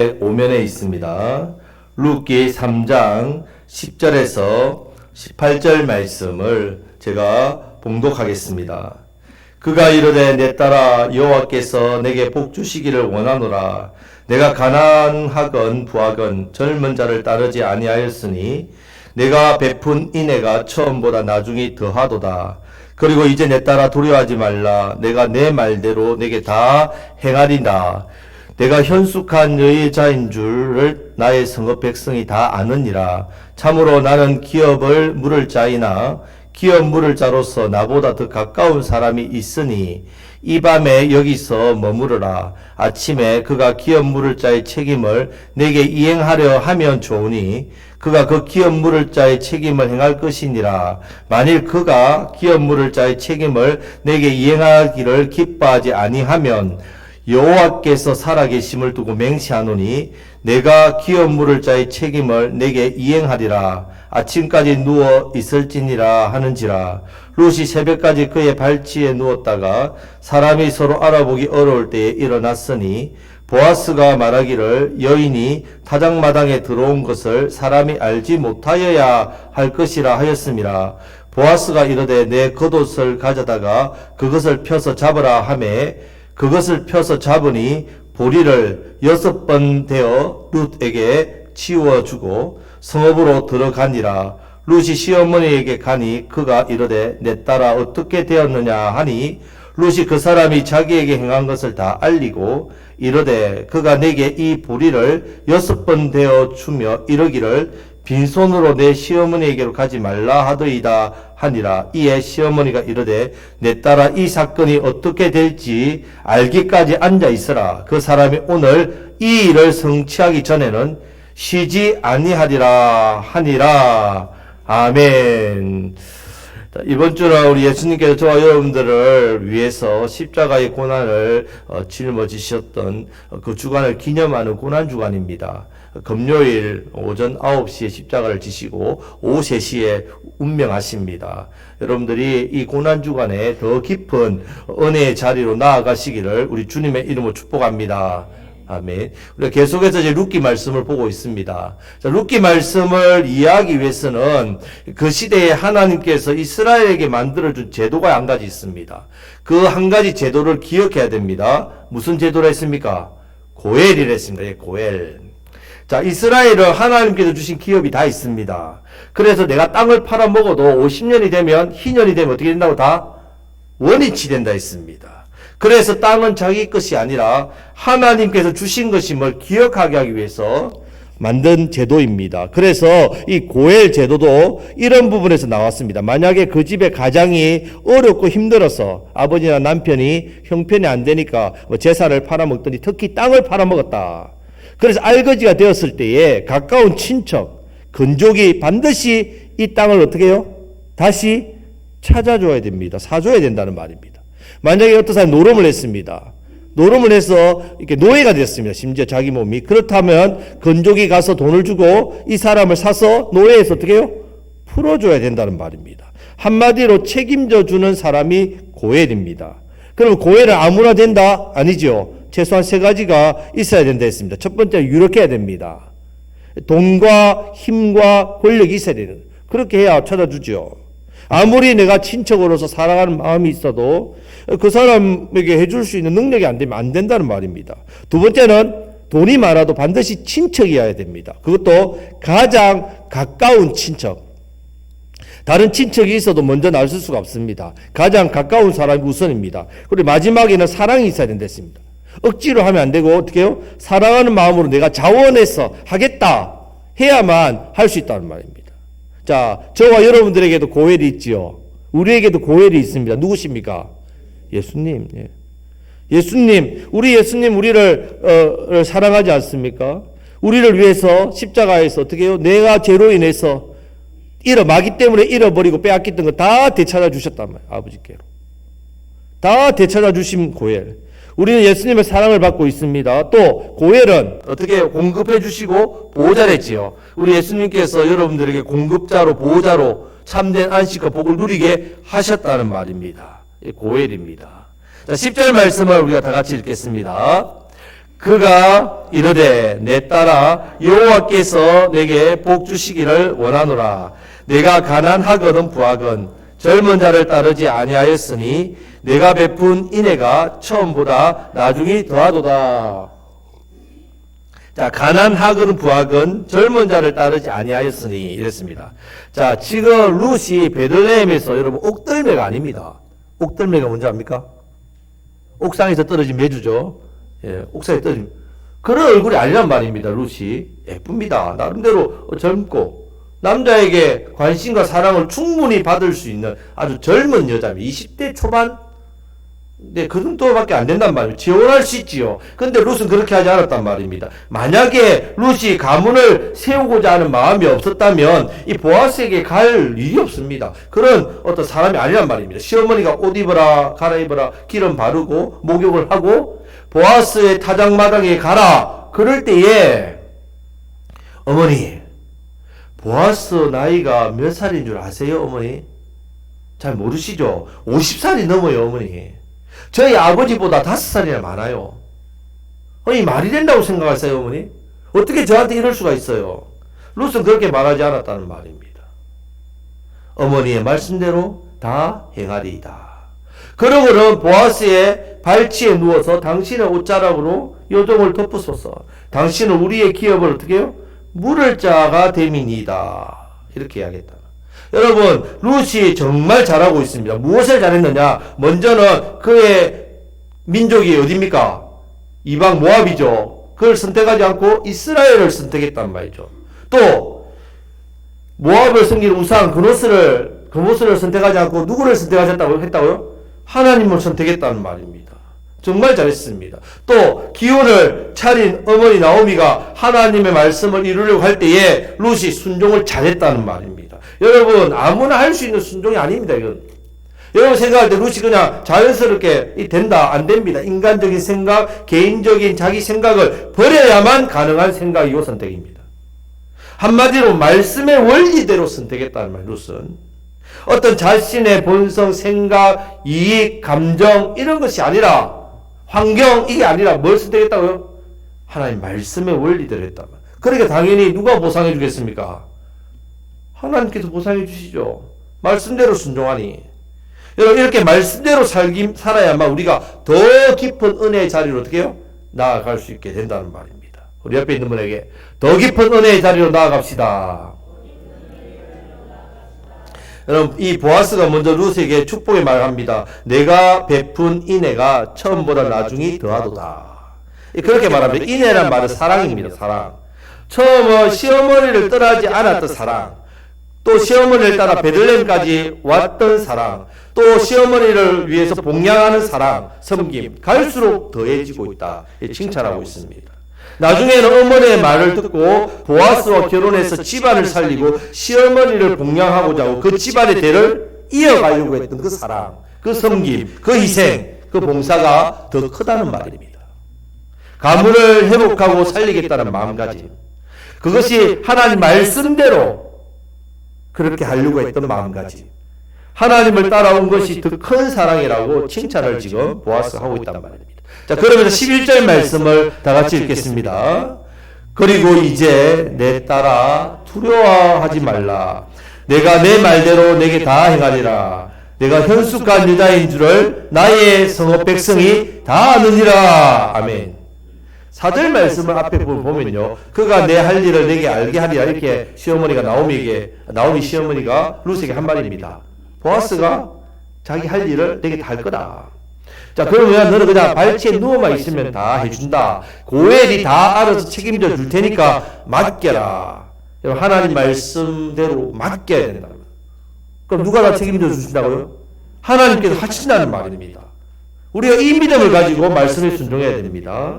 오면에 있습니다. 룻기 3장 10절에서 18절 말씀을 제가 봉독하겠습니다. 그가 이르되 내 딸아 여호와께서 내게 복 주시기를 원하노라. 내가 가난하건 부하건 젊은 자를 따르지 아니하였으니 내가 베푼 인애가 처음보다 나중이 더하도다. 그리고 이제 내 딸아 두려워하지 말라. 내가 내 말대로 내게 다 행하리다. 내가 현숙한 여자인 줄을 나의 성읍 백성이 다 아느니라. 참으로 나는 기업을 물을 자이나 기업 물을 자로서 나보다 더 가까운 사람이 있으니 이 밤에 여기서 머무르라. 아침에 그가 기업 물을 자의 책임을 내게 이행하려 하면 좋으니 그가 그 기업 물을 자의 책임을 행할 것이니라. 만일 그가 기업 물을 자의 책임을 내게 이행하기를 기뻐하지 아니하면 여호와께서 살아계심을 두고 맹세하노니 내가 기업 물을 자의 책임을 내게 이행하리라. 아침까지 누워 있을지니라 하는지라. 룻이 새벽까지 그의 발치에 누웠다가 사람이 서로 알아보기 어려울 때에 일어났으니 보아스가 말하기를 여인이 타작마당에 들어온 것을 사람이 알지 못하여야 할 것이라 하였음이라. 보아스가 이르되 내 겉옷을 가져다가 그것을 펴서 잡으라 하매 그것을 펴서 잡으니 보리를 6번 대어 룻에게 치워주고 성읍으로 들어가니라. 룻이 시어머니에게 가니 그가 이르되 내 딸아 어떻게 되었느냐 하니 룻이 그 사람이 자기에게 행한 것을 다 알리고 이르되 그가 내게 이 보리를 6번 대어 주며 이르기를 빈손으로 내 시어머니에게로 가지 말라 하더이다 하니라. 이에 시어머니가 이르되 내 딸아 이 사건이 어떻게 될지 알기까지 앉아 있으라. 그 사람이 오늘 이 일을 성취하기 전에는 쉬지 아니하리라 하니라. 아멘. 이번 주는 우리 예수님께서 저와 여러분들을 위해서 십자가의 고난을 짊어지셨던 그 주간을 기념하는 고난주간입니다. 금요일 오전 9시에 십자가를 지시고 오후 3시에 운명하십니다. 여러분들이 이 고난주간에 더 깊은 은혜의 자리로 나아가시기를 우리 주님의 이름으로 축복합니다. 아멘. 우리가 계속해서 이제 룻기 말씀을 보고 있습니다. 자, 룻기 말씀을 이해하기 위해서는 그 시대에 하나님께서 이스라엘에게 만들어준 제도가 한 가지 있습니다. 그 한 가지 제도를 기억해야 됩니다. 무슨 제도를 했습니까? 고엘이라 했습니다. 예, 고엘. 자, 이스라엘은 하나님께서 주신 기업이 다 있습니다. 그래서 내가 땅을 팔아먹어도 50년이 되면, 희년이 되면 어떻게 된다고? 다 원위치 된다 했습니다. 그래서 땅은 자기 것이 아니라 하나님께서 주신 것임을 기억하게 하기 위해서 만든 제도입니다. 그래서 이 고엘 제도도 이런 부분에서 나왔습니다. 만약에 그 집의 가장이 어렵고 힘들어서 아버지나 남편이 형편이 안 되니까 재산을 팔아먹더니 특히 땅을 팔아먹었다. 그래서 알거지가 되었을 때에 가까운 친척, 근족이 반드시 이 땅을 어떻게 해요? 다시 찾아줘야 됩니다. 사줘야 된다는 말입니다. 만약에 어떤 사람이 노름을 했습니다. 노름을 해서 이렇게 노예가 됐습니다. 심지어 자기 몸이. 그렇다면 근족이 가서 돈을 주고 이 사람을 사서 노예에서 어떻게 해요? 풀어줘야 된다는 말입니다. 한마디로 책임져 주는 사람이 고엘입니다. 그럼 고엘은 아무나 된다? 아니죠. 최소한 3가지가 있어야 된다 했습니다. 첫 번째는 유력해야 됩니다. 돈과 힘과 권력이 있어야 되는. 그렇게 해야 찾아주죠. 아무리 내가 친척으로서 사랑하는 마음이 있어도 그 사람에게 해줄 수 있는 능력이 안 되면 안 된다는 말입니다. 두 번째는 돈이 많아도 반드시 친척이어야 됩니다. 그것도 가장 가까운 친척. 다른 친척이 있어도 먼저 나설 수가 없습니다. 가장 가까운 사람이 우선입니다. 그리고 마지막에는 사랑이 있어야 된다 했습니다. 억지로 하면 안 되고 어떻게 해요? 사랑하는 마음으로 내가 자원해서 하겠다 해야만 할 수 있다는 말입니다. 자, 저와 여러분들에게도 고엘이 있지요. 우리에게도 고엘이 있습니다. 누구십니까? 예수님. 예. 예수님, 우리 예수님 우리를 사랑하지 않습니까? 우리를 위해서 십자가에서 어떻게 해요? 내가 죄로 인해서 마귀 때문에 잃어버리고 빼앗겼던 거 다 되찾아 주셨단 말이에요. 아버지께로. 다 되찾아 주신 고엘. 우리는 예수님의 사랑을 받고 있습니다. 또 고엘은 어떻게 공급해 주시고 보호자를 했지요. 우리 예수님께서 여러분들에게 공급자로 보호자로 참된 안식과 복을 누리게 하셨다는 말입니다. 고엘입니다. 자, 10절 말씀을 우리가 다 같이 읽겠습니다. 그가 이르되 내 딸아 여호와께서 내게 복 주시기를 원하노라. 내가 가난하거든 부하건 젊은 자를 따르지 아니하였으니 내가 베푼 인애가 처음보다 나중이 더하도다. 자, 가난하건 부하건 젊은 자를 따르지 아니하였으니 이랬습니다. 자, 지금 룻이 베들레헴에서 여러분 옥들매가 아닙니다. 옥들매가 뭔지 압니까? 옥상에서 떨어진 메주죠. 예, 옥상에 떨어진 그런 얼굴이 아니란 말입니다. 룻이 예쁩니다. 나름대로 젊고 남자에게 관심과 사랑을 충분히 받을 수 있는 아주 젊은 여자입니다. 20대 초반? 네, 그 정도밖에 안 된단 말이에요. 지원할 수 있지요. 근데 룻은 그렇게 하지 않았단 말입니다. 만약에 룻이 가문을 세우고자 하는 마음이 없었다면 이 보아스에게 갈 일이 없습니다. 그런 어떤 사람이 아니란 말입니다. 시어머니가 옷 입어라, 갈아입어라, 기름 바르고 목욕을 하고 보아스의 타작마당에 가라. 그럴 때에 어머니, 보아스 나이가 몇 살인 줄 아세요, 어머니? 잘 모르시죠? 50살이 넘어요, 어머니. 저희 아버지보다 5살이나 많아요. 아니, 말이 된다고 생각하세요, 어머니? 어떻게 저한테 이럴 수가 있어요? 룻은 그렇게 말하지 않았다는 말입니다. 어머니의 말씀대로 다 행하리이다. 그러고는 보아스의 발치에 누워서 당신의 옷자락으로 요동을 덮으소서. 당신은 우리의 기업을 어떻게 해요? 물을 자가 됨이니이다. 이렇게 이야기했다. 여러분, 룻이 정말 잘하고 있습니다. 무엇을 잘했느냐? 먼저는 그의 민족이 어디입니까? 이방 모압이죠. 그걸 선택하지 않고 이스라엘을 선택했단 말이죠. 또 모압을 섬기는 우상 그모스를 선택하지 않고 누구를 선택하셨다고 했다고요? 하나님을 선택했다는 말입니다. 정말 잘했습니다. 또 기운을 차린 어머니 나오미가 하나님의 말씀을 이루려고 할 때에 룻이 순종을 잘했다는 말입니다. 여러분, 아무나 할 수 있는 순종이 아닙니다. 이건 여러분 생각할 때 룻이 그냥 자연스럽게 된다, 안 됩니다. 인간적인 생각, 개인적인 자기 생각을 버려야만 가능한 생각이고 선택입니다. 한마디로 말씀의 원리대로 선택했다는 말. 룻은 어떤 자신의 본성, 생각, 이익, 감정 이런 것이 아니라, 환경 이게 아니라 뭘 선택했다고요? 하나님 말씀의 원리대로 했단 말. 그러니까 당연히 누가 보상해 주겠습니까? 하나님께서 보상해 주시죠. 말씀대로 순종하니. 여러분, 이렇게 말씀대로 살아야만 우리가 더 깊은 은혜의 자리로 어떻게 해요? 나아갈 수 있게 된다는 말입니다. 우리 옆에 있는 분에게 더 깊은 은혜의 자리로 나아갑시다. 여러분, 이 보아스가 먼저 룻에게 축복의 말을 합니다. 내가 베푼 인애가 처음보다 나중이 더하도다. 그렇게 말합니다. 인애란 말은 사랑입니다. 사랑. 처음은 시어머니를 떠나지 않았던 사랑, 또 시어머니를 따라 베들레헴까지 왔던 사랑, 또 시어머니를 위해서 봉양하는 사랑, 섬김, 갈수록 더해지고 있다. 칭찬하고 있습니다. 나중에는 어머니의 말을 듣고 보아스와 결혼해서 집안을 살리고 시어머니를 봉양하고자 하고 그 집안의 대를 이어가려고 했던 그 사랑, 그 섬김, 그 희생, 그 봉사가 더 크다는 말입니다. 가문을 회복하고 살리겠다는 마음가짐, 그것이 하나님 말씀대로 그렇게 하려고 했던 마음가짐, 하나님을 따라온 것이 더 큰 사랑이라고 칭찬을 지금 보아스가 하고 있단 말입니다. 자, 그러면서 11절 말씀을 다 같이 읽겠습니다. 그리고 이제 내 딸아 두려워하지 말라. 내가 내 말대로 내게 다 행하리라. 내가 현숙한 여자인 줄을 나의 성읍 백성이 다 아느니라. 아멘. 4절 말씀을 앞에 보면요, 그가 내 할 일을 내게 알게 하리라. 이렇게 시어머니가 나오미 시어머니가 룻에게 한 말입니다. 보아스가 자기 할 일을 내게 다 할 거다. 자, 그러면 너는 그냥 발치에 누워만 있으면 다 해준다. 고엘이 다 알아서 책임져 줄 테니까 맡겨라. 하나님 말씀대로 맡겨야 된다. 그럼 누가 다 책임져 주신다고요? 하나님께서 하신다는 말입니다. 우리가 이 믿음을 가지고 말씀에 순종해야 됩니다.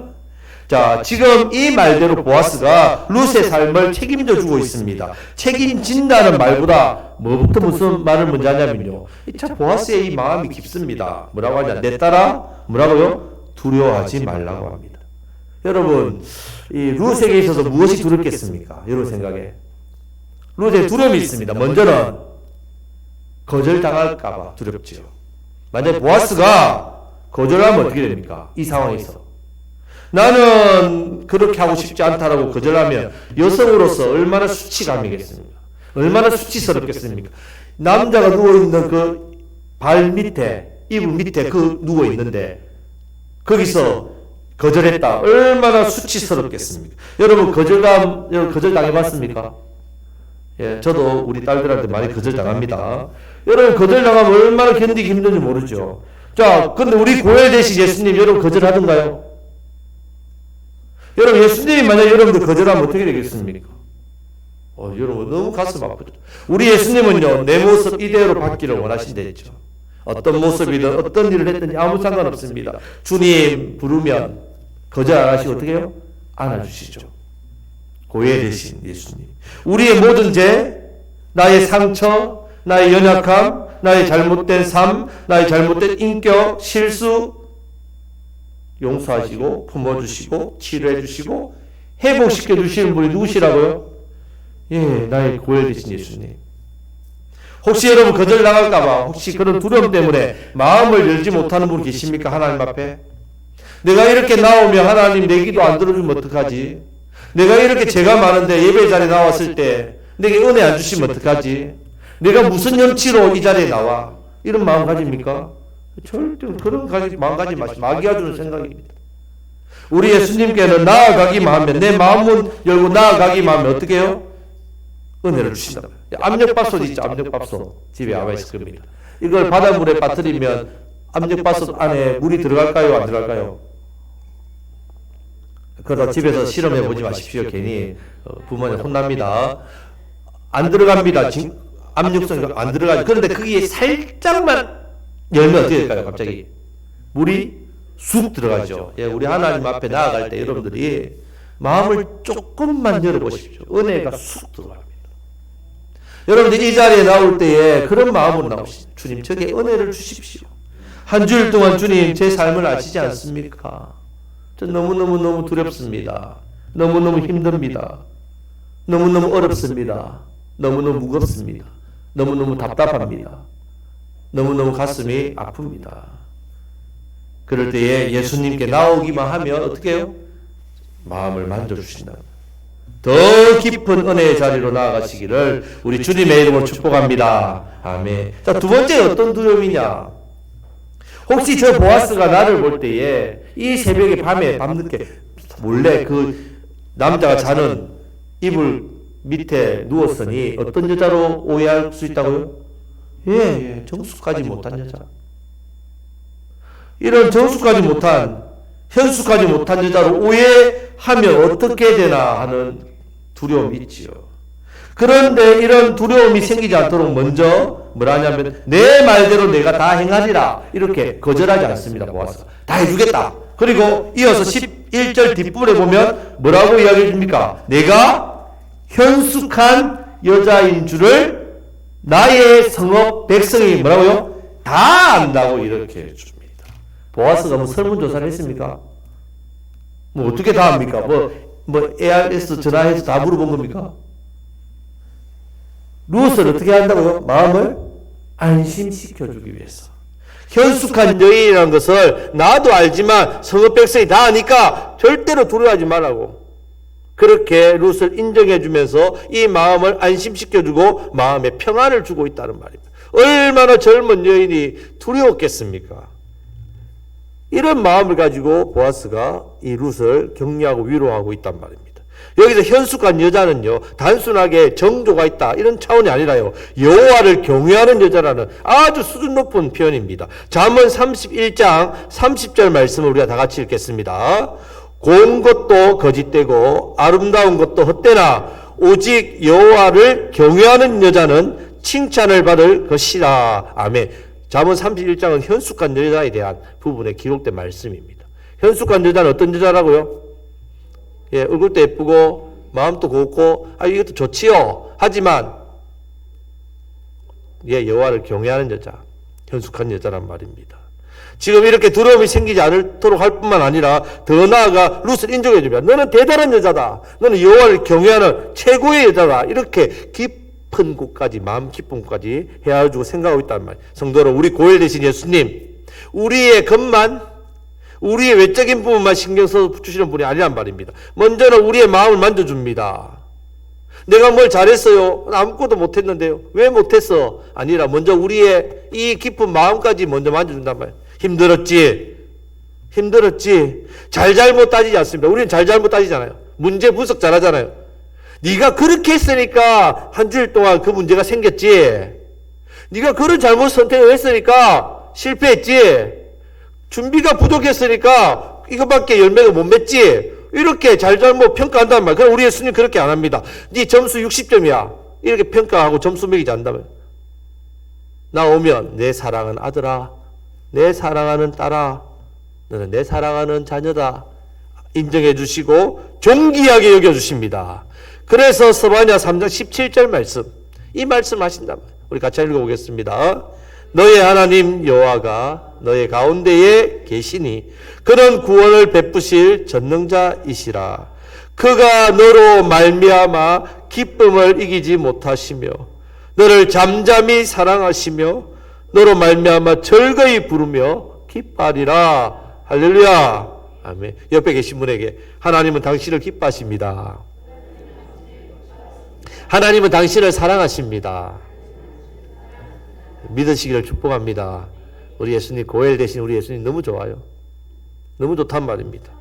자, 지금 이 말대로 보아스가 룻의 삶을 책임져 주고 있습니다. 책임진다는 말보다 뭐부터 무슨 말을 먼저 하냐면요, 참 보아스의 이 마음이 깊습니다. 뭐라고 하냐? 내 딸아, 뭐라고요? 두려워하지 말라고 합니다. 여러분, 이 룻에게 있어서 무엇이 두렵겠습니까? 여러분 생각에 룻에 두려움이 있습니다. 먼저는 거절당할까봐 두렵지요. 만약에 보아스가 거절하면 어떻게 됩니까? 이 상황에서 나는 그렇게 하고 싶지 않다라고 거절하면 여성으로서 얼마나 수치감이겠습니까? 얼마나 수치스럽겠습니까? 남자가 누워있는 그 발 밑에, 이불 밑에 누워 있는데 거기서 거절했다. 얼마나 수치스럽겠습니까? 여러분 거절 당해봤습니까? 예, 저도 우리 딸들한테 많이 거절당합니다. 여러분 거절당하면 얼마나 견디기 힘든지 모르죠. 자, 근데 우리 고해 되신 예수님 여러분 거절하던가요? 여러분 예수님이 만약 여러분들 거절하면 어떻게 되겠습니까? 여러분 너무 가슴 아프죠. 우리 예수님은요 내 모습 이대로 받기를 원하신댔죠. 어떤 모습이든 어떤 일을 했든지 아무 상관없습니다. 주님 부르면 거절 안 하시고 어떻게 해요? 안아주시죠. 고해 되신 예수님. 우리의 모든 죄, 나의 상처, 나의 연약함, 나의 잘못된 삶, 나의 잘못된 인격, 실수 용서하시고 품어주시고 치료해주시고 회복시켜주시는 분이 누구시라고요? 예, 나의 고해 되신 예수님. 혹시 여러분 거절당할까봐 혹시 그런 두려움 때문에 마음을 열지 못하는 분 계십니까? 하나님 앞에? 내가 이렇게 나오면 하나님 내 기도 안 들어주면 어떡하지? 내가 이렇게 죄가 많은데 예배 자리에 나왔을 때 내게 은혜 안 주시면 어떡하지? 내가 무슨 염치로 이 자리에 나와? 이런 마음 가집니까? 절대 그런 마음 가지 마시고 마귀가 주는 생각입니다. 우리 예수님께는 나아가기만 하면 내 마음문 열고 나아가기만 하면 어떻게 해요? 은혜를 주신다. 압력밥솥 있죠. 압력밥솥 집에 아마 있을 겁니다. 이걸 바닷물에 빠뜨리면 압력밥솥 안에 물이 들어갈까요? 안 들어갈까요? 그러다 집에서 실험해 보지 마십시오. 괜히 부모님 혼납니다. 안 들어갑니다. 압력성이 안 들어가죠. 그런데 그게 살짝만 열면 어떻게 될까요? 갑자기 물이 쑥 들어가죠. 예, 우리 하나님 앞에 나아갈 때 여러분들이 마음을 조금만 열어보십시오. 은혜가 쑥 들어갑니다. 여러분들 이 자리에 나올 때에 그런 마음으로 나오시죠. 주님 저게 은혜를 주십시오. 한 주일 동안 주님 제 삶을 아시지 않습니까? 저 너무너무 두렵습니다. 너무너무 힘듭니다. 너무너무 어렵습니다. 너무너무 무겁습니다. 너무너무 답답합니다. 너무너무 가슴이 아픕니다. 그럴 때에 예수님께 나오기만 하면 어떻게 해요? 마음을 만져주신다. 더 깊은 은혜의 자리로 나아가시기를 우리 주님의 이름으로 축복합니다. 아멘. 자, 두 번째 어떤 두려움이냐? 혹시 저 보아스가 나를 볼 때에 이 새벽에 밤늦게 몰래 그 남자가 자는 이불 밑에 누웠으니 어떤 여자로 오해할 수 있다고요? 예, 정숙하지 못한 여자. 이런 정숙하지 못한, 현숙하지 못한 여자로 오해하면 어떻게 되나 하는 두려움이 있지요. 그런데 이런 두려움이 생기지 않도록 먼저 뭐라 하냐면 내 말대로 내가 다 행하리라 이렇게 거절하지 않습니다. 보아서 다 해주겠다. 그리고 이어서 11절 뒷부분에 보면 뭐라고 이야기해 줍니까? 내가 현숙한 여자인 줄을 나의 성읍 백성이 뭐라고요? 다 안다고 이렇게 해줍니다. 보아스가 뭐 설문조사를 했습니까? 뭐 어떻게 다 합니까? 뭐 ARS 전화해서 다 물어본 겁니까? 루스를 어떻게 한다고요? 마음을 안심시켜주기 위해서. 현숙한 여인이라는 것을 나도 알지만 성읍 백성이 다 아니까 절대로 두려워하지 말라고. 그렇게 룻을 인정해주면서 이 마음을 안심시켜주고 마음에 평안을 주고 있다는 말입니다. 얼마나 젊은 여인이 두려웠겠습니까? 이런 마음을 가지고 보아스가 이 룻을 격려하고 위로하고 있단 말입니다. 여기서 현숙한 여자는요, 단순하게 정조가 있다 이런 차원이 아니라요, 여호와를 경외하는 여자라는 아주 수준 높은 표현입니다. 잠언 31장 30절 말씀을 우리가 다 같이 읽겠습니다. 고운 것도 거짓되고 아름다운 것도 헛되나 오직 여호와를 경외하는 여자는 칭찬을 받을 것이라. 아멘. 잠언 31장은 현숙한 여자에 대한 부분에 기록된 말씀입니다. 현숙한 여자는 어떤 여자라고요? 예, 얼굴도 예쁘고 마음도 곱고 이것도 좋지요. 하지만 예, 여호와를 경외하는 여자, 현숙한 여자란 말입니다. 지금 이렇게 두려움이 생기지 않도록 할 뿐만 아니라 더 나아가 룻을 인정해 줍니다. 너는 대단한 여자다. 너는 여호와를 경외하는 최고의 여자다. 이렇게 깊은 곳까지, 마음 깊은 곳까지 헤아주고 생각하고 있단 말이에요. 성도 여러분, 우리 고엘 되신 예수님, 우리의 것만, 우리의 외적인 부분만 신경 써 주시는 분이 아니란 말입니다. 먼저는 우리의 마음을 만져줍니다. 내가 뭘 잘했어요? 아무것도 못했는데요. 왜 못했어? 아니라 먼저 우리의 이 깊은 마음까지 먼저 만져준단 말이에요. 힘들었지? 힘들었지? 잘못 따지지 않습니다. 우리는 잘못 따지잖아요. 문제 분석 잘하잖아요. 네가 그렇게 했으니까 한 주일 동안 그 문제가 생겼지. 네가 그런 잘못 선택을 했으니까 실패했지. 준비가 부족했으니까 이것밖에 열매가 못 맺지. 이렇게 잘못 평가한단 말이야. 그럼 우리 예수님 그렇게 안 합니다. 네 점수 60점이야. 이렇게 평가하고 점수 매기지 않는다면. 나 오면 내 사랑하는 아들아, 내 사랑하는 딸아, 너는 내 사랑하는 자녀다. 인정해 주시고 존귀하게 여겨주십니다. 그래서 스바냐 3장 17절 말씀, 이 말씀 하신단 말이에요. 우리 같이 읽어보겠습니다. 너의 하나님 여호와가 너의 가운데에 계시니 그는 구원을 베푸실 전능자이시라. 그가 너로 말미암아 기쁨을 이기지 못하시며 너를 잠잠히 사랑하시며 너로 말미암아 즐거이 부르며 기뻐하리라. 할렐루야. 아멘. 옆에 계신 분에게 하나님은 당신을 기뻐하십니다. 하나님은 당신을 사랑하십니다. 믿으시기를 축복합니다. 우리 예수님, 고엘 대신 우리 예수님 너무 좋아요. 너무 좋단 말입니다.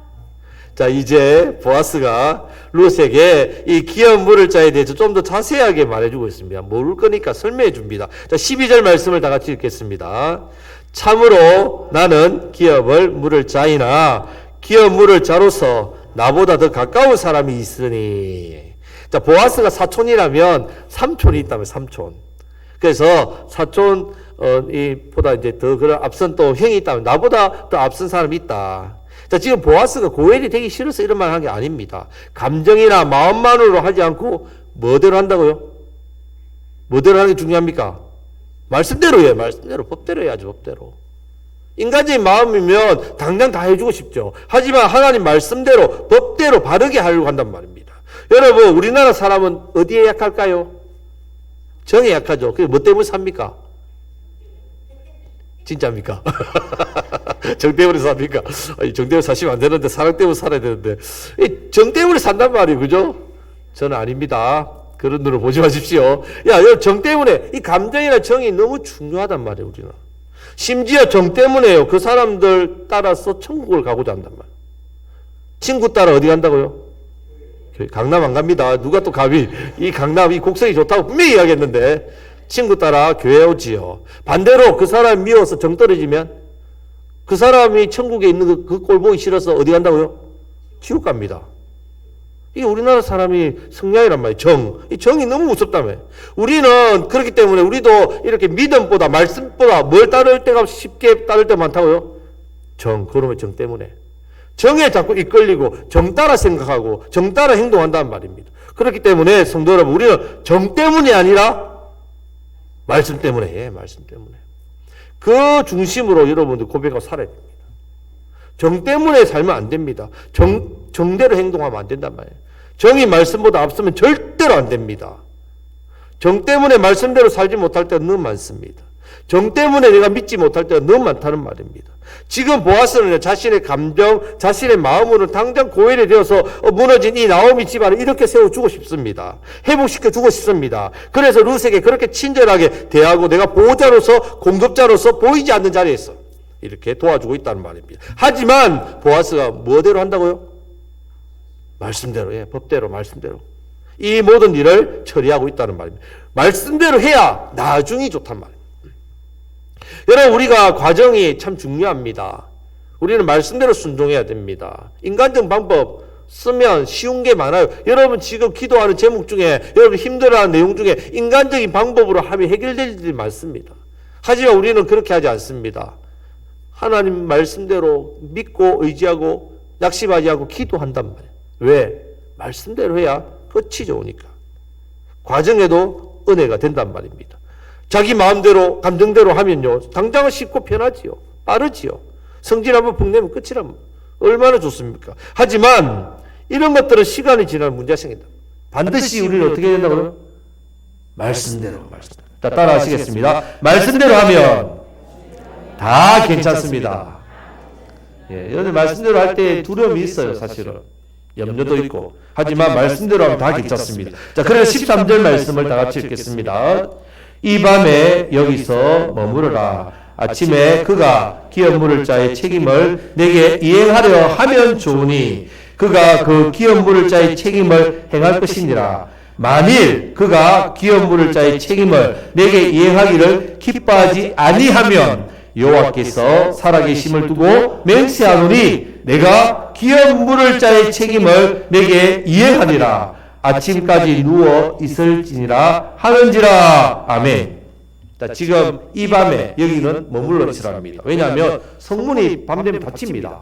자, 이제 보아스가 룻에게 이 귀한 물을 자에 대해서 좀 더 자세하게 말해주고 있습니다. 모를 거니까 설명해 줍니다. 자, 12절 말씀을 다 같이 읽겠습니다. 참으로 나는 기업을 물을 자이나 기업 물을 자로서 나보다 더 가까운 사람이 있으니. 자, 보아스가 사촌이라면 삼촌이 있다면 삼촌. 그래서 사촌 보다 이제 더 그런 앞선 또 형이 있다면 나보다 더 앞선 사람이 있다. 자, 지금 보아스가 고엘이 되기 싫어서 이런 말을 한 게 아닙니다. 감정이나 마음만으로 하지 않고 뭐대로 한다고요? 뭐대로 하는 게 중요합니까? 말씀대로 해요. 말씀대로. 법대로 해야죠. 법대로. 인간적인 마음이면 당장 다 해주고 싶죠. 하지만 하나님 말씀대로 법대로 바르게 하려고 한단 말입니다. 여러분, 우리나라 사람은 어디에 약할까요? 정에 약하죠. 그게 뭐 때문에 삽니까? 진짜입니까? 정 때문에 삽니까? 정 때문에 사시면 안 되는데, 사랑 때문에 살아야 되는데. 정 때문에 산단 말이에요. 그죠? 저는 아닙니다. 그런 눈으로 보지 마십시오. 야, 여러분, 정 때문에, 이 감정이나 정이 너무 중요하단 말이에요, 우리는. 심지어 정 때문에요. 그 사람들 따라서 천국을 가고자 한단 말이에요. 친구 따라 어디 간다고요? 강남 안 갑니다. 누가 또 감히 이 강남, 이 곡성이 좋다고 분명히 이야기했는데, 친구 따라 교회 오지요. 반대로 그 사람 미워서 정 떨어지면 그 사람이 천국에 있는 그 꼴 보기 싫어서 어디 간다고요? 지옥 갑니다. 이게 우리나라 사람이 성향이란 말이에요. 정. 이 정이 너무 무섭다며. 우리는 그렇기 때문에 우리도 이렇게 믿음보다 말씀보다 뭘 따를 때가 쉽게 따를 때 많다고요? 정. 그러면 정 때문에. 정에 자꾸 이끌리고 정 따라 생각하고 정 따라 행동한다는 말입니다. 그렇기 때문에 성도 여러분, 우리는 정 때문이 아니라 말씀 때문에 해. 말씀 때문에. 그 중심으로 여러분들 고백하고 살아야 됩니다. 정 때문에 살면 안 됩니다. 정대로 행동하면 안 된단 말이에요. 정이 말씀보다 앞서면 절대로 안 됩니다. 정 때문에 말씀대로 살지 못할 때가 너무 많습니다. 정 때문에 내가 믿지 못할 때가 너무 많다는 말입니다. 지금 보아스는 자신의 감정, 자신의 마음으로 당장 고엘이 되어서 무너진 이 나오미 집안을 이렇게 세워주고 싶습니다. 회복시켜주고 싶습니다. 그래서 룻에게 그렇게 친절하게 대하고 내가 보호자로서, 공급자로서 보이지 않는 자리에서 이렇게 도와주고 있다는 말입니다. 하지만 보아스가 뭐대로 한다고요? 말씀대로, 예, 법대로, 말씀대로. 이 모든 일을 처리하고 있다는 말입니다. 말씀대로 해야 나중이 좋단 말입니다. 여러분, 우리가 과정이 참 중요합니다. 우리는 말씀대로 순종해야 됩니다. 인간적 방법 쓰면 쉬운 게 많아요. 여러분 지금 기도하는 제목 중에, 여러분 힘들어하는 내용 중에 인간적인 방법으로 하면 해결될 일이 많습니다. 하지만 우리는 그렇게 하지 않습니다. 하나님 말씀대로 믿고 의지하고 낙심하지 않고 기도한단 말이에요. 왜? 말씀대로 해야 끝이 좋으니까. 과정에도 은혜가 된단 말입니다. 자기 마음대로 감정대로 하면요, 당장은 쉽고 편하지요. 빠르지요. 성질 한번 붕내면 끝이란 얼마나 좋습니까? 하지만 이런 것들은 시간이 지나면 문제가 생긴다. 반드시 우리는 어떻게 해야 된다고요? 말씀대로. 자, 따라 하시겠습니다. 말씀대로 하면 다 괜찮습니다. 예, 여러분 말씀대로 할 때 두려움이 있어요, 사실은. 염려도 있고. 하지만 말씀대로 하면 다 괜찮습니다. 자, 그래서 13절 말씀을 다 같이 읽겠습니다. 이 밤에 여기서 머무르라. 아침에 그가 기업 물을 자의 책임을 내게 이행하려 하면 좋으니 그가 그 기업 물을 자의 책임을 행할 것이니라. 만일 그가 기업 물을 자의 책임을 내게 이행하기를 기뻐하지 아니하면 여호와께서 살아계심을 두고 맹세하노니 내가 기업 물을 자의 책임을 내게 이행하리라. 아침까지 누워 있을지니라 하는지라. 아멘. 자, 지금 이 밤에 여기는 머물러 있으라 합니다. 왜냐하면 성문이 밤 되면 닫힙니다.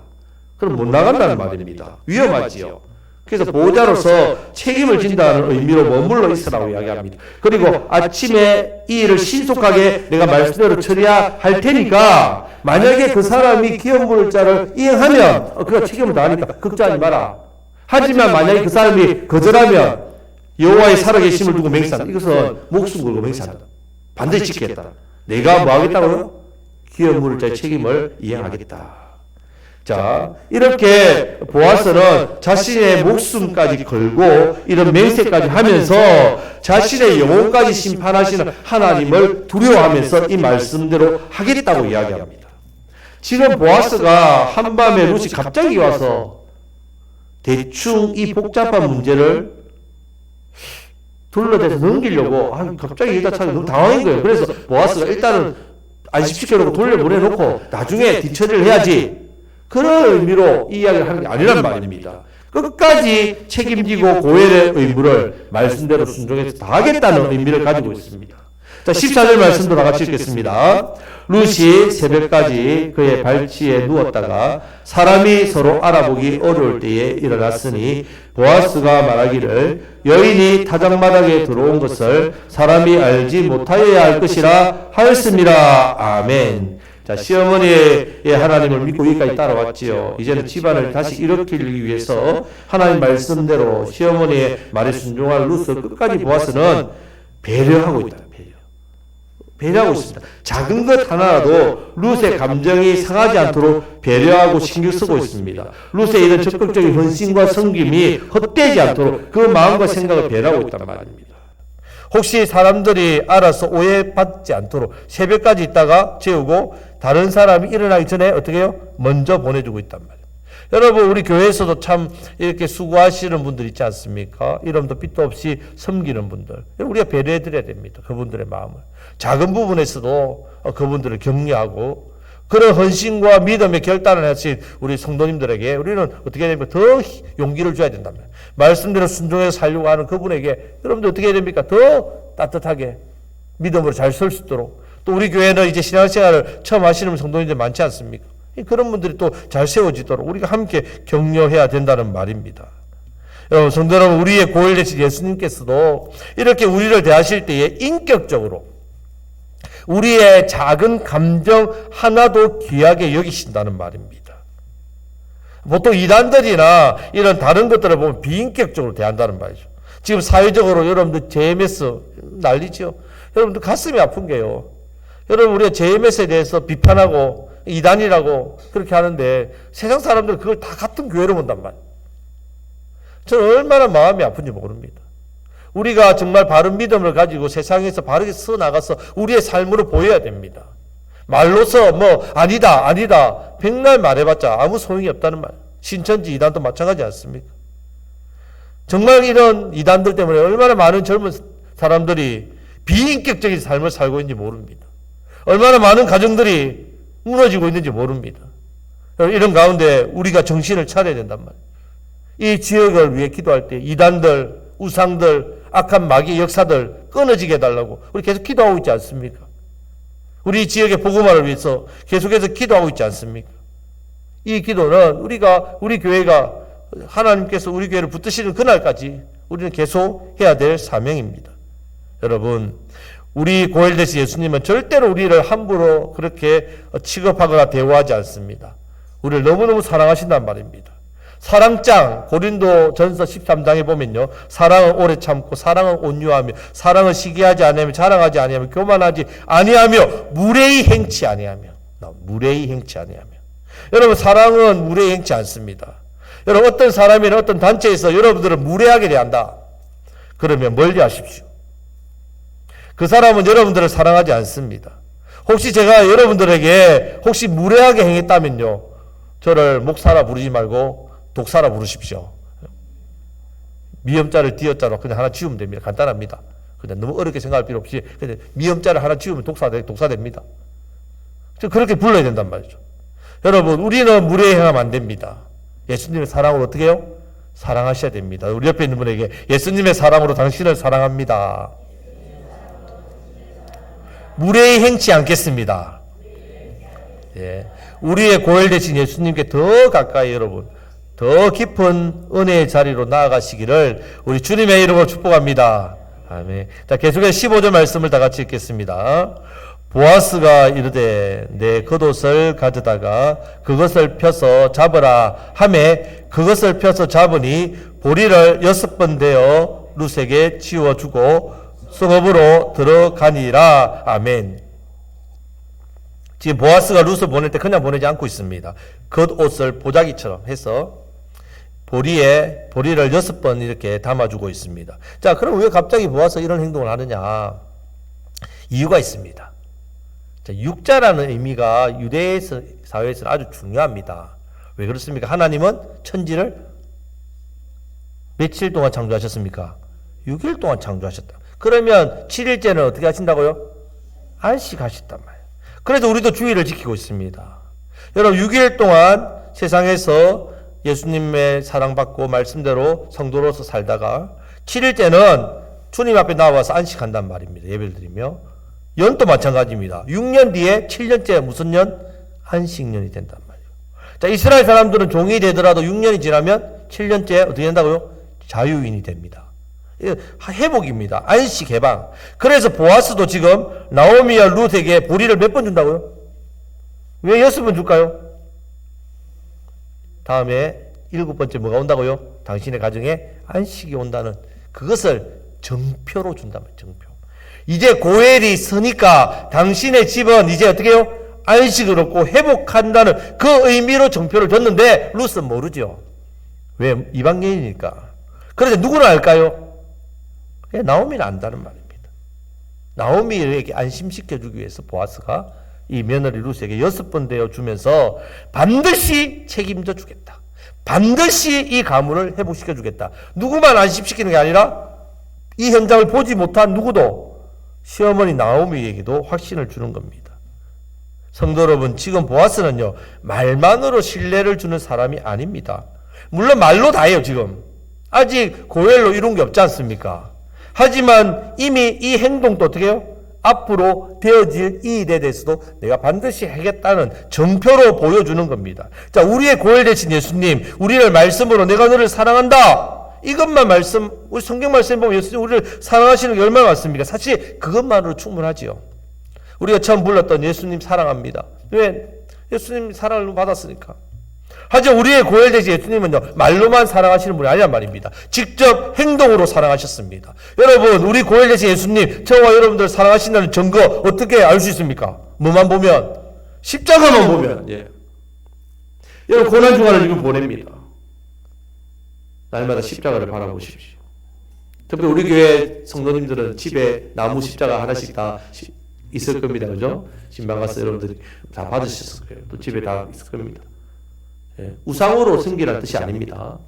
그럼 못 나간다는 말입니다. 위험하지요. 그래서 보호자로서 책임을 진다는 의미로 머물러 있으라고 이야기합니다. 그리고 아침에 이 일을 신속하게 내가 말씀대로 처리할 테니까 만약에 그 사람이 기업 물을 자를 이행하면 그가 책임을 다하니까 걱정하지 마라. 하지만 만약에 그 사람이 거절하면 여호와의 살아계심을 두고 맹세한다. 이것은 목숨 걸고 맹세한다. 반드시 지키겠다. 내가 뭐 하겠다고요? 기업 물을 자의 책임을 이행하겠다. 자, 이렇게 보아서는 자신의 목숨까지 걸고 이런 맹세까지 하면서 자신의 영혼까지 심판하시는 하나님을 두려워하면서 이 말씀대로 하겠다고 이야기합니다. 지금 보아스가 한밤에 룻이 갑자기 와서 대충 이 복잡한 문제를 둘러대서 넘기려고 갑자기 여자 찾아 너무 당황한 거예요. 그래서 보아스가 일단은 안심시켜놓고 돌려보내놓고 나중에 뒤처리를 해야지. 그런 의미로 이 이야기를 하는 게 아니란 말입니다. 끝까지 책임지고 고엘의 의무를 말씀대로 순종해서 다하겠다는 의미를 가지고 있습니다. 자, 14절 말씀도 다 같이 읽겠습니다. 룻이 새벽까지 그의 발치에 누웠다가 사람이 서로 알아보기 어려울 때에 일어났으니 보아스가 말하기를 여인이 타작마당에 들어온 것을 사람이 알지 못하여야 할 것이라 하였습니다. 아멘. 자, 시어머니의 하나님을 믿고 여기까지 따라왔지요. 이제는 집안을 다시 일으키기 위해서 하나님 말씀대로 시어머니의 말에 순종할 룻을 끝까지 보아서는 배려하고 있다. 배려하고 있습니다. 작은 것 하나라도 룻의 감정이 상하지 않도록 배려하고 신경 쓰고 있습니다. 룻의 이런 적극적인 헌신과 섬김이 헛되지 않도록 그 마음과 생각을 배려하고 있단 말입니다. 혹시 사람들이 알아서 오해받지 않도록 새벽까지 있다가 재우고 다른 사람이 일어나기 전에 어떻게 해요? 먼저 보내주고 있단 말이에요. 여러분, 우리 교회에서도 참 이렇게 수고하시는 분들 있지 않습니까? 이름도 빛도 없이 섬기는 분들. 우리가 배려해드려야 됩니다. 그분들의 마음을. 작은 부분에서도 그분들을 격려하고 그런 헌신과 믿음의 결단을 하신 우리 성도님들에게 우리는 어떻게 해야 됩니까? 더 용기를 줘야 된단 말이에요. 말씀대로 순종해서 살려고 하는 그분에게 여러분들 어떻게 해야 됩니까? 더 따뜻하게 믿음으로 잘 설 수 있도록. 또 우리 교회는 이제 신앙생활을 처음 하시는 성도님들 많지 않습니까? 그런 분들이 또 잘 세워지도록 우리가 함께 격려해야 된다는 말입니다. 여러분, 성도 여러분, 우리의 고엘 되신 예수님께서도 이렇게 우리를 대하실 때에 인격적으로 우리의 작은 감정 하나도 귀하게 여기신다는 말입니다. 보통 이단들이나 이런 다른 것들을 보면 비인격적으로 대한다는 말이죠. 지금 사회적으로 여러분들 JMS 난리죠. 여러분들 가슴이 아픈 게요. 여러분, 우리가 JMS에 대해서 비판하고 이단이라고 그렇게 하는데 세상 사람들은 그걸 다 같은 교회로 본단 말이에요. 저는 얼마나 마음이 아픈지 모릅니다. 우리가 정말 바른 믿음을 가지고 세상에서 바르게 서 나가서 우리의 삶으로 보여야 됩니다. 말로서 아니다 백날 말해봤자 아무 소용이 없다는 말. 신천지 이단도 마찬가지 않습니까? 정말 이런 이단들 때문에 얼마나 많은 젊은 사람들이 비인격적인 삶을 살고 있는지 모릅니다. 얼마나 많은 가정들이 무너지고 있는지 모릅니다. 이런 가운데 우리가 정신을 차려야 된단 말이에요. 이 지역을 위해 기도할 때 이단들, 우상들, 악한 마귀 역사들 끊어지게 해달라고 우리 계속 기도하고 있지 않습니까? 우리 지역의 복음화를 위해서 계속해서 기도하고 있지 않습니까? 이 기도는 우리 교회가 하나님께서 우리 교회를 붙드시는 그날까지 우리는 계속 해야 될 사명입니다. 여러분, 우리 고엘 되신 예수님은 절대로 우리를 함부로 그렇게 취급하거나 대우하지 않습니다. 우리를 너무너무 사랑하신단 말입니다. 사랑장 고린도 전서 13장에 보면요, 사랑은 오래 참고 사랑은 온유하며 사랑은 시기하지 아니하며 자랑하지 아니하며 교만하지 아니하며 무례히 행치 아니하며 여러분, 사랑은 무례행치 않습니다. 여러분, 어떤 사람이나 어떤 단체에서 여러분들을 무례하게 대한다. 그러면 멀리 하십시오. 그 사람은 여러분들을 사랑하지 않습니다. 혹시 제가 여러분들에게 혹시 무례하게 행했다면요, 저를 목사라 부르지 말고 독사라 부르십시오. 미음자를 디어자로 그냥 하나 지우면 됩니다. 간단합니다. 그냥 너무 어렵게 생각할 필요 없이 그냥 미음자를 하나 지우면 독사됩니다. 그렇게 불러야 된단 말이죠. 여러분, 우리는 무례히 행하면 안 됩니다. 예수님의 사랑으로 어떻게 해요? 사랑하셔야 됩니다. 우리 옆에 있는 분에게 예수님의 사랑으로 당신을 사랑합니다. 무례히 행치 않겠습니다. 예. 우리의 고엘 대신 예수님께 더 가까이 여러분, 더 깊은 은혜의 자리로 나아가시기를 우리 주님의 이름으로 축복합니다. 아멘. 자, 계속해서 15절 말씀을 다 같이 읽겠습니다. 보아스가 이르되 내 겉옷을 가져다가 그것을 펴서 잡으라 하매 그것을 펴서 잡으니 보리를 6번 대어 룻에게 치워주고 성읍으로 들어가니라. 아멘. 지금 보아스가 룻을 보낼 때 그냥 보내지 않고 있습니다. 겉옷을 보자기처럼 해서 보리를 6번 이렇게 담아주고 있습니다. 자, 그럼 왜 갑자기 보아스가 이런 행동을 하느냐? 이유가 있습니다. 자, 육자라는 의미가 유대 사회에서는 아주 중요합니다. 왜 그렇습니까? 하나님은 천지를 며칠 동안 창조하셨습니까? 6일 동안 창조하셨다. 그러면 7일째는 어떻게 하신다고요? 안식하셨단 말이에요. 그래서 우리도 주의를 지키고 있습니다. 여러분, 6일 동안 세상에서 예수님의 사랑받고 말씀대로 성도로서 살다가 7일째는 주님 앞에 나와서 안식한단 말입니다. 예배를 드리며. 연도 마찬가지입니다. 6년 뒤에 7년째 무슨 년? 안식년이 된단 말이에요. 자, 이스라엘 사람들은 종이 되더라도 6년이 지나면 7년째 어떻게 된다고요? 자유인이 됩니다. 회복입니다. 안식 해방. 그래서 보아스도 지금 나오미와 룻에게 보리를 몇 번 준다고요? 왜 6번 줄까요? 다음에 7번째 뭐가 온다고요? 당신의 가정에 안식이 온다는 그것을 정표로 준단 말이에요. 정표. 이제 고엘이 서니까 당신의 집은 이제 어떻게 해요? 안식을 얻고 회복한다는 그 의미로 정표를 줬는데 룻은 모르죠. 왜? 이방인이니까. 그래서 누구는 알까요? 나오미는 안다는 말입니다. 나오미에게 안심시켜주기 위해서 보아스가 이 며느리 룻에게 6번 되어 주면서 반드시 책임져 주겠다. 반드시 이 가문을 회복시켜 주겠다. 누구만 안심시키는 게 아니라 이 현장을 보지 못한 누구도 시어머니 나오미에게도 확신을 주는 겁니다. 성도 여러분, 지금 보아스는요, 말만으로 신뢰를 주는 사람이 아닙니다. 물론 말로 다 해요, 지금. 아직 고엘로 이룬 게 없지 않습니까? 하지만 이미 이 행동도 어떻게 해요? 앞으로 되어질 이 일에 대해서도 내가 반드시 하겠다는 정표로 보여주는 겁니다. 자, 우리의 고엘 대신 예수님, 우리를 말씀으로 내가 너를 사랑한다. 이것만 우리 성경 말씀 보면 예수님 우리를 사랑하시는 게 얼마나 많습니까? 사실 그것만으로 충분하지요. 우리가 처음 불렀던 예수님 사랑합니다. 왜? 예수님 사랑을 받았으니까. 하지만 우리의 고엘 대신 예수님은요, 말로만 사랑하시는 분이 아니란 말입니다. 직접 행동으로 사랑하셨습니다. 여러분, 우리 고엘 대신 예수님, 저와 여러분들 사랑하신다는 증거 어떻게 알 수 있습니까? 뭐만 보면? 십자가만 보면. 예. 여러분, 고난주간을 지금 보냅니다. 날마다 십자가를 바라보십시오. 특히 우리 교회 성도님들은 집에 나무 십자가 하나씩 다 있을 겁니다. 그죠? 신방 가서 여러분들이 다 받으셨을 거예요. 또 집에 다 있을 겁니다. 예, 우상으로 섬기라는 뜻이 아닙니다.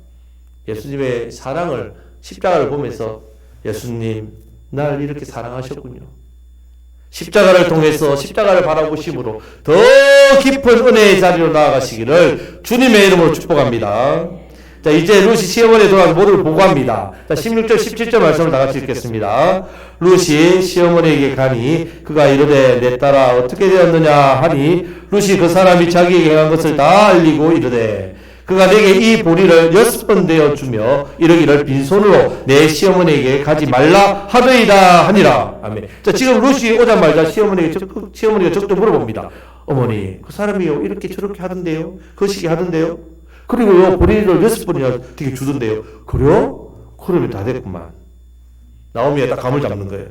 예수님의 사랑을 십자가를 보면서 예수님 날 이렇게 사랑하셨군요. 십자가를 통해서 십자가를 바라보심으로 더 깊은 은혜의 자리로 나아가시기를 주님의 이름으로 축복합니다. 자, 이제 룻이 시어머니에 돌아가서 모두를 보고합니다. 자, 16절 17절 말씀을 다 같이 읽겠습니다. 룻이 시어머니에게 가니 그가 이르되 내 딸아 어떻게 되었느냐 하니 룻이 그 사람이 자기에게 행한 것을 다 알리고 이르되 그가 내게 이 보리를 6번 되어 주며 이르기를 빈손으로 내 시어머니에게 가지 말라 하더이다 하니라. 아멘. 자, 지금 룻이 오자마자 시어머니가 적극 물어봅니다. 어머니, 그 사람이요 이렇게 저렇게 하던데요, 거시기 하던데요, 그리고요 보리를 6번이나 되게 주던데요. 그래요? 그러면 다 됐구만. 나오미가 딱 감을 잡는 거예요.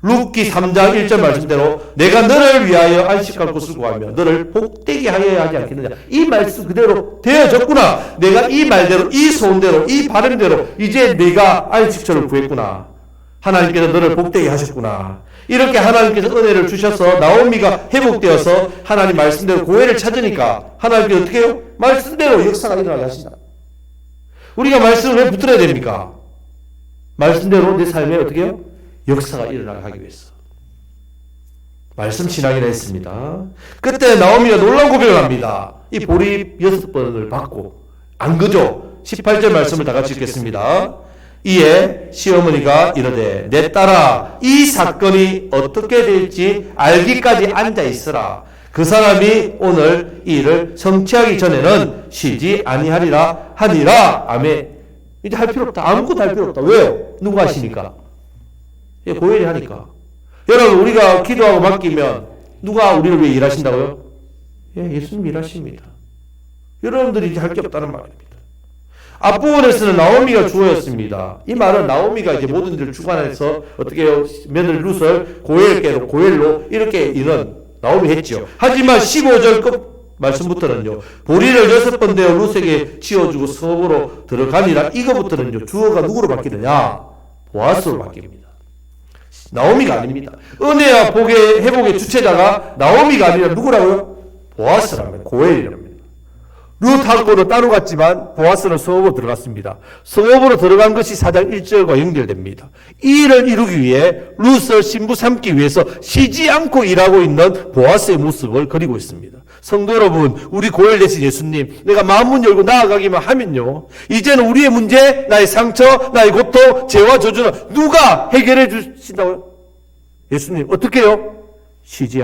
룻기 3장 1절 말씀대로 내가 너를 위하여 안식할 곳을 구하며 너를 복되게 하여야 하지 않겠느냐. 이 말씀 그대로 되어졌구나. 내가 이 말대로 이 소원대로 이 바람대로 이제 내가 안식처를 구했구나. 하나님께서 너를 복되게 하셨구나. 이렇게 하나님께서 은혜를 주셔서 나오미가 회복되어서 하나님 말씀대로 고해를 찾으니까 하나님께서 어떻게 해요? 말씀대로 역사가 일어나게 하신다. 우리가 말씀을 왜 붙들어야 됩니까? 말씀대로 내 삶에 어떻게 해요? 역사가 일어나게 하기 위해서. 말씀 신앙이라 했습니다. 그때 나오미가 놀라운 고백을 합니다. 이 보리 6번을 받고 안 그죠? 18절 말씀을 다 같이 읽겠습니다. 이에 시어머니가 이르되 내 딸아 이 사건이 어떻게 될지 알기까지 앉아 있으라. 그 사람이 오늘 이 일을 성취하기 전에는 쉬지 아니하리라 하니라. 아멘. 이제 할 필요 없다. 아무것도 할 필요 없다. 왜요? 누가 하시니까? 예, 고열이 하니까. 여러분 우리가 기도하고 맡기면 누가 우리를 위해 일하신다고요? 예, 예수님 일하십니다. 여러분들이 이제 할 게 없다는 말입니다. 앞부분에서는 나오미가 주어였습니다. 이 말은 나오미가 이제 모든 일을 주관해서 어떻게 해요? 며느리 룻을 고엘로 이렇게 이런 나오미 했죠. 하지만 15절 끝 말씀부터는요. 보리를 6번 되어 룻에게 지어주고 성읍으로 들어가니라. 이거부터는요. 주어가 누구로 바뀌느냐? 보아스로 바뀝니다. 나오미가 아닙니다. 은혜와 복의 회복의 주체자가 나오미가 아니라 누구라고요? 보아스라면 고엘이랍니다. 룻하고는 따로 갔지만 보아스는 성읍으로 들어갔습니다. 성읍으로 들어간 것이 4장 1절과 연결됩니다. 이 일을 이루기 위해 룻을 신부 삼기 위해서 쉬지 않고 일하고 있는 보아스의 모습을 그리고 있습니다. 성도 여러분, 우리 고엘 되신 예수님, 내가 마음문 열고 나아가기만 하면요, 이제는 우리의 문제, 나의 상처, 나의 고통, 죄와 저주는 누가 해결해 주신다고요? 예수님. 어떻게 해요? 쉬지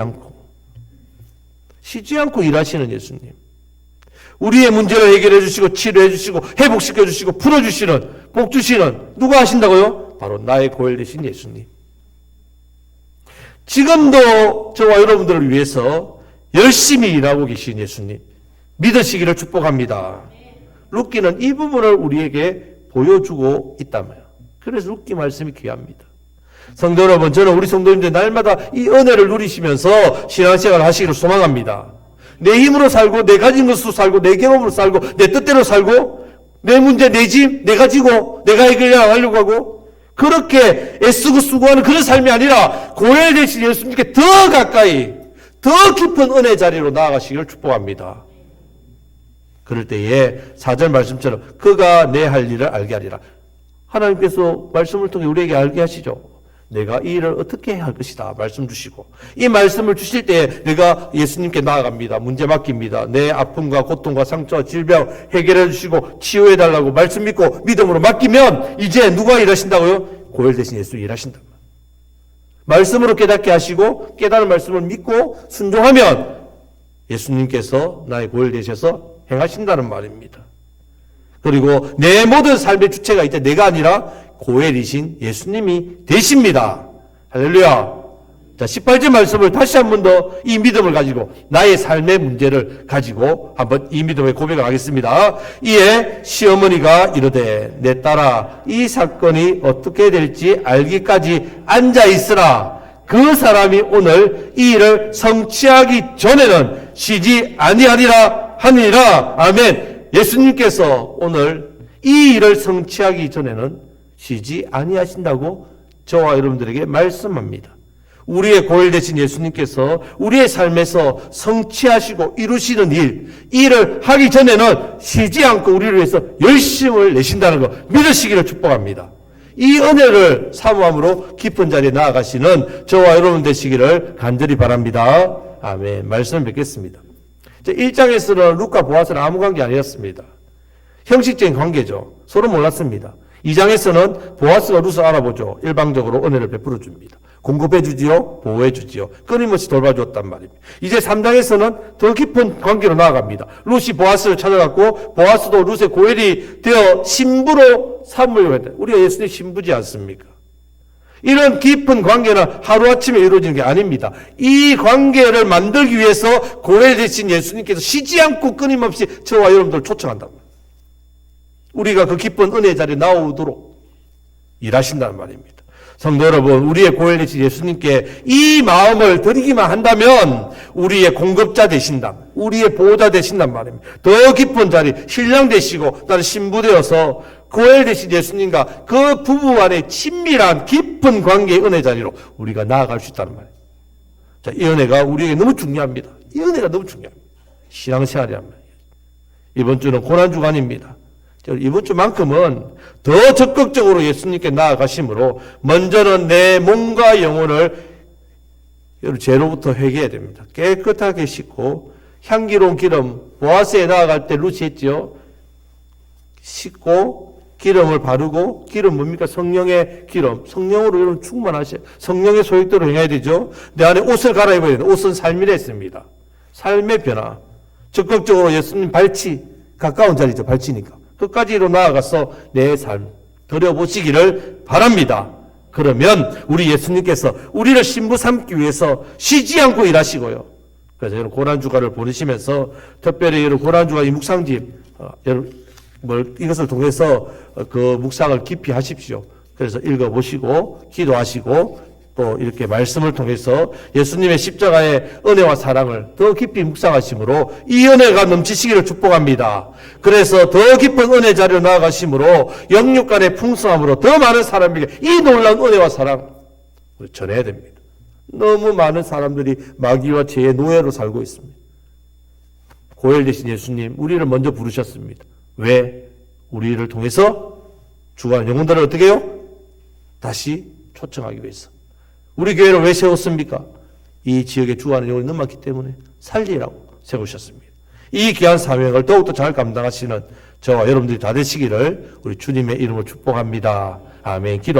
않고 일하시는 예수님. 우리의 문제를 해결해 주시고 치료해 주시고 회복시켜 주시고 풀어 주시는 복 주시는 누가 하신다고요? 바로 나의 고엘 되신 예수님. 지금도 저와 여러분들을 위해서 열심히 일하고 계신 예수님 믿으시기를 축복합니다. 룻기는 이 부분을 우리에게 보여주고 있다며요. 그래서 룻기 말씀이 귀합니다. 성도 여러분, 저는 우리 성도님들 날마다 이 은혜를 누리시면서 신앙생활을 하시기를 소망합니다. 내 힘으로 살고 내 가진 것으로 살고 내 경험으로 살고 내 뜻대로 살고 내 문제 내 집 내가 가지고 내가 해결하려고 하고 그렇게 애쓰고 수고하는 그런 삶이 아니라 고엘 되신 예수님께 더 가까이 더 깊은 은혜 자리로 나아가시기를 축복합니다. 그럴 때에 4절 말씀처럼 그가 내 할 일을 알게 하리라. 하나님께서 말씀을 통해 우리에게 알게 하시죠. 내가 이 일을 어떻게 해야 할 것이다 말씀 주시고 이 말씀을 주실 때 내가 예수님께 나아갑니다. 문제 맡깁니다. 내 아픔과 고통과 상처와 질병 해결해 주시고 치유해 달라고 말씀 믿고 믿음으로 맡기면 이제 누가 일하신다고요? 고엘 대신 예수 일하신다. 말씀으로 깨닫게 하시고 깨달은 말씀을 믿고 순종하면 예수님께서 나의 고엘 되셔서 행하신다는 말입니다. 그리고 내 모든 삶의 주체가 이제 내가 아니라 고엘이신 예수님이 되십니다. 할렐루야. 자, 18절 말씀을 다시 한 번 더 이 믿음을 가지고 나의 삶의 문제를 가지고 한번 이 믿음의 고백을 하겠습니다. 이에 시어머니가 이르되 내 딸아 이 사건이 어떻게 될지 알기까지 앉아 있으라. 그 사람이 오늘 이 일을 성취하기 전에는 쉬지 아니하리라 하니라. 아멘. 예수님께서 오늘 이 일을 성취하기 전에는 쉬지 아니하신다고 저와 여러분들에게 말씀합니다. 우리의 고엘 되신 예수님께서 우리의 삶에서 성취하시고 이루시는 일을 하기 전에는 쉬지 않고 우리를 위해서 열심을 내신다는 것 믿으시기를 축복합니다. 이 은혜를 사모함으로 깊은 자리에 나아가시는 저와 여러분 되시기를 간절히 바랍니다. 아멘. 말씀을 뵙겠습니다. 1장에서는 룻과 보아스는 아무 관계 아니었습니다. 형식적인 관계죠. 서로 몰랐습니다. 2장에서는 보아스가 룻을 알아보죠. 일방적으로 은혜를 베풀어 줍니다. 공급해 주지요. 보호해 주지요. 끊임없이 돌봐주었단 말입니다. 이제 3장에서는 더 깊은 관계로 나아갑니다. 룻이 보아스를 찾아갔고 보아스도 룻의 고엘이 되어 신부로 삼으려고 했다. 우리가 예수님의 신부지 않습니까? 이런 깊은 관계는 하루아침에 이루어지는 게 아닙니다. 이 관계를 만들기 위해서 고엘 되신 예수님께서 쉬지 않고 끊임없이 저와 여러분들을 초청한단 말입니다. 우리가 그 깊은 은혜 자리에 나오도록 일하신다는 말입니다. 성도 여러분, 우리의 고엘 되신 예수님께 이 마음을 드리기만 한다면 우리의 공급자 되신다. 우리의 보호자 되신단 말입니다. 더 깊은 자리, 신랑 되시고 나는 신부 되어서 고엘 되신 예수님과 그 부부 간의 친밀한 깊은 관계의 은혜 자리로 우리가 나아갈 수 있다는 말이에요. 자, 이 은혜가 우리에게 너무 중요합니다. 이 은혜가 너무 중요합니다. 신앙생활이란 말이에요. 이번 주는 고난주간입니다. 이번 주만큼은 더 적극적으로 예수님께 나아가심으로 먼저는 내 몸과 영혼을 죄로부터 회개해야 됩니다. 깨끗하게 씻고 향기로운 기름, 보아스에 나아갈 때 루치 했죠. 씻고 기름을 바르고, 기름 뭡니까? 성령의 기름. 성령으로 여러분 충만하셔야, 성령의 소욕대로 행해야 되죠. 내 안에 옷을 갈아입어야 돼요. 옷은 삶이라 했습니다. 삶의 변화. 적극적으로 예수님 발치, 가까운 자리죠. 발치니까. 끝까지로 나아가서 내 삶 드려보시기를 바랍니다. 그러면 우리 예수님께서 우리를 신부 삼기 위해서 쉬지 않고 일하시고요. 그래서 여러분 고난주간을 보내시면서 특별히 여러분 고난주간 이 묵상집 여러분 이것을 통해서 그 묵상을 깊이 하십시오. 그래서 읽어보시고 기도하시고 또 이렇게 말씀을 통해서 예수님의 십자가의 은혜와 사랑을 더 깊이 묵상하심으로 이 은혜가 넘치시기를 축복합니다. 그래서 더 깊은 은혜 자리로 나아가심으로 영육 간의 풍성함으로 더 많은 사람에게 이 놀라운 은혜와 사랑 우리 전해야 됩니다. 너무 많은 사람들이 마귀와 죄의 노예로 살고 있습니다. 고엘 되신 예수님 우리를 먼저 부르셨습니다. 왜? 우리를 통해서 주간 영혼들을 어떻게 해요? 다시 초청하기 위해서. 우리 교회를 왜 세웠습니까? 이 지역에 주하는 영혼이 너무 많기 때문에 살리라고 세우셨습니다. 이 귀한 사명을 더욱더 잘 감당하시는 저와 여러분들이 다 되시기를 우리 주님의 이름으로 축복합니다. 아멘. 기도